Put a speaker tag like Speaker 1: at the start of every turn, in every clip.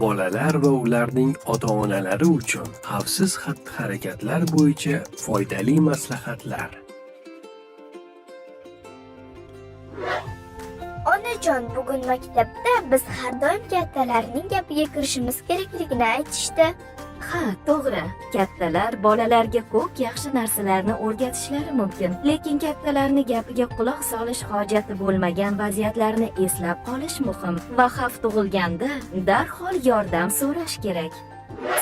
Speaker 1: Bolalar va ularning ota-onalari uchun xavfsiz xatti-harakatlar bo'yicha foydali maslahatlar.
Speaker 2: Onajon, bugun maktabda biz har doim kattalarning gapiga kirishimiz kerakligini aytishdi.
Speaker 3: Ha, to'g'ri. Kattalar bolalarga ko'p yaxshi narsalarni o'rgatishlari mumkin, lekin kattalarning gapiga quloq solish hojati bo'lmagan vaziyatlarni eslab qolish muhim va xavf tug'ilganda darhol yordam so'rash kerak.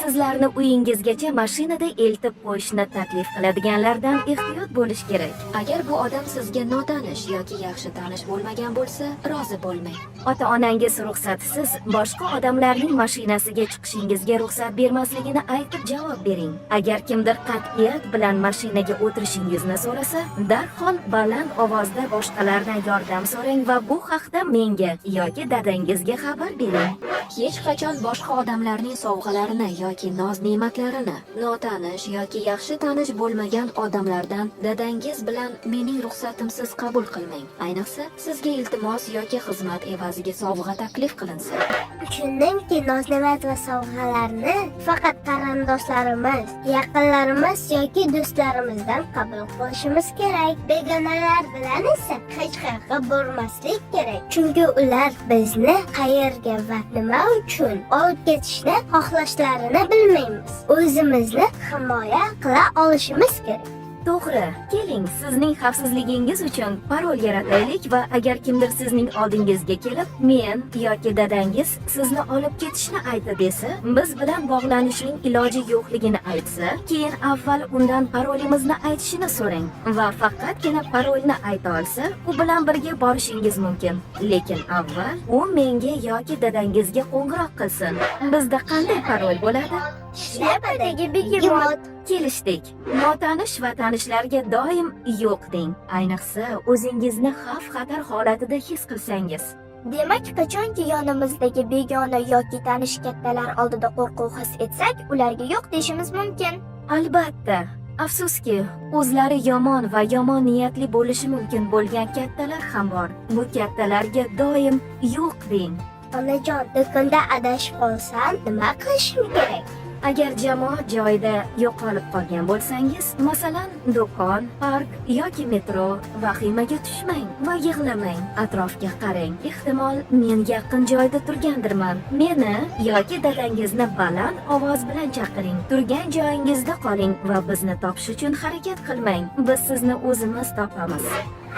Speaker 3: Sizlarni uyingizgacha mashinada eltib qo'yishni taklif qiladiganlardan ehtiyot bo'lish kerak. Agar bu odam sizga notanish yoki yaxshi tanish bo'lmagan bo'lsa, rozi bo'lmang. Ota-onangiz ruxsatsiz boshqa odamlarning mashinasiga chiqishingizga ruxsat bermasligini aytib javob bering. Agar kimdir qat'iyat bilan mashinaga o'tirishingizni so'rasa, darhol baland ovozda boshqalardan yordam so'rang va bu haqda menga yoki dadangizga xabar bering. Hech qachon boshqa odamlarning sovg'alarini yoki noz-ne'matlarini notanish yoki yaxshi tanish bo'lmagan odamlardan dadangiz bilan mening ruxsatimsiz qabul qilmang. Ayniqsa, sizga iltimos yoki xizmat evaziga sovg'a taklif qilinsa.
Speaker 2: Tushundimki, noz-ne'mat va sovg'alarni faqat qarindoshlarimiz, yaqinlarimiz yoki do'stlarimizdan qabul qilishimiz kerak. Begonalar bilan esa hech qayerga bormaslik kerak. Chunki ular bizni qayerga va nima uchun olib ketishni xohlashlarini bilmaymiz. O'zimizni himoya qila olishimiz kerak.
Speaker 3: To'g'ri. Keling, sizning xavfsizligingiz uchun parol yarataylik va agar kimdir sizning oldingizga kelib, men yoki dadangiz sizni olib ketishni aytib desa, biz bilan bog'lanishning iloji yo'qligini aytsa, keyin avval undan parolimizni aytishini so'rang va faqatgina parolni ayta olsa, u bilan birga borishingiz mumkin. Lekin avval u menga yoki dadangizga qo'ng'iroq qilsin. Bizda qanday parol bo'ladi?
Speaker 2: Shlyapdagi begemot.
Speaker 3: Kelishdik. Notanish va tanishlarga doim yo'q deng. Ayniqsa, o'zingizni xavf-xatar holatida his qilsangiz.
Speaker 2: Demak, qachonki yonimizdagi begona yoki tanish kattalar oldida qo'rquv his etsak, ularga yo'q deyishimiz mumkin.
Speaker 3: Albatta. Afsuski, o'zlari yomon va yomon niyatli bo'lishi mumkin bo'lgan kattalar ham bor. Bu kattalarga doim yo'q deng.
Speaker 2: Onajon, do'konda adashib qolsam, nima qilishim kerak?
Speaker 3: Agar jamoat joyida yo'qolib qolgan bo'lsangiz, masalan, do'kon, park yoki metro, vahimaga tushmang va yig'lamang. Atrofga qarang. Ehtimol men yaqin joyda turgandirman. Meni yoki dadangizni baland ovoz bilan chaqiring. Turgan joyingizda qoling va bizni topish uchun harakat qilmang. Biz sizni o'zimiz topamiz.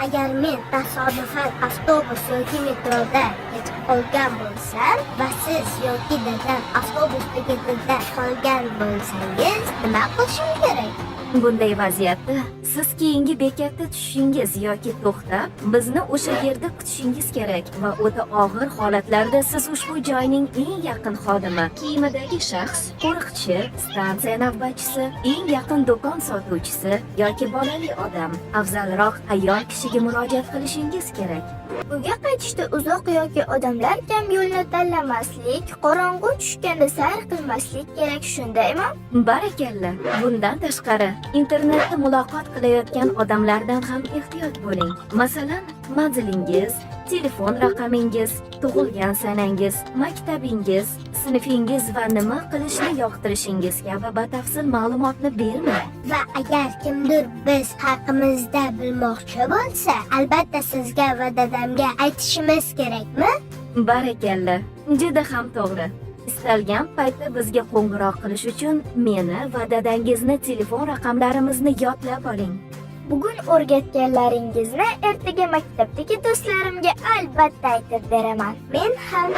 Speaker 2: Agar men tasodifan avtobus yoki metroda ketib qolgan bo'lsam va siz yoki dadam avtobus bekatida qolgan bo'lsangiz, nima qilishim kerak?
Speaker 3: Bunday vaziyatda siz keyingi bekatda tushishingiz yoki to'xtab, bizni o'sha yerda kutishingiz kerak va o'ta og'ir holatlarda siz ushbu joyning eng yaqin xodimi, kiyimidagi shaxs, qo'riqchi, stansiya navbatchisi, eng yaqin do'kon sotuvchisi yoki bolali odam, afzalroq ayol kishiga murojaat qilishingiz kerak.
Speaker 2: Uyga qaytishda uzoq yoki odamlar kam yo'lni tanlamaslik, qorong'u tushganda sayr qilmaslik kerak, shundaymi?
Speaker 3: Barakalla. Bundan tashqari, internetda muloqot qilayotgan odamlardan ham ehtiyot bo'ling. Masalan, manzilingiz, telefon raqamingiz, tug'ilgan sanangiz, maktabingiz, sinfingiz va nima qilishni yoqtirishingiz kabi batafsil ma'lumotni bermang.
Speaker 2: Va agar kimdir biz haqimizda bilmoqchi bo'lsa, albatta sizga va dadamga aytishimiz kerakmi?
Speaker 3: Barakalla. Juda ham to'g'ri. Istalgan paytda bizga qo'ng'iroq qilish uchun meni va dadangizni telefon raqamlarimizni yodlab oling.
Speaker 2: Bugun o'rgatganlaringizni ertaga maktabdagi do'stlarimga albatta aytib beraman. Men ham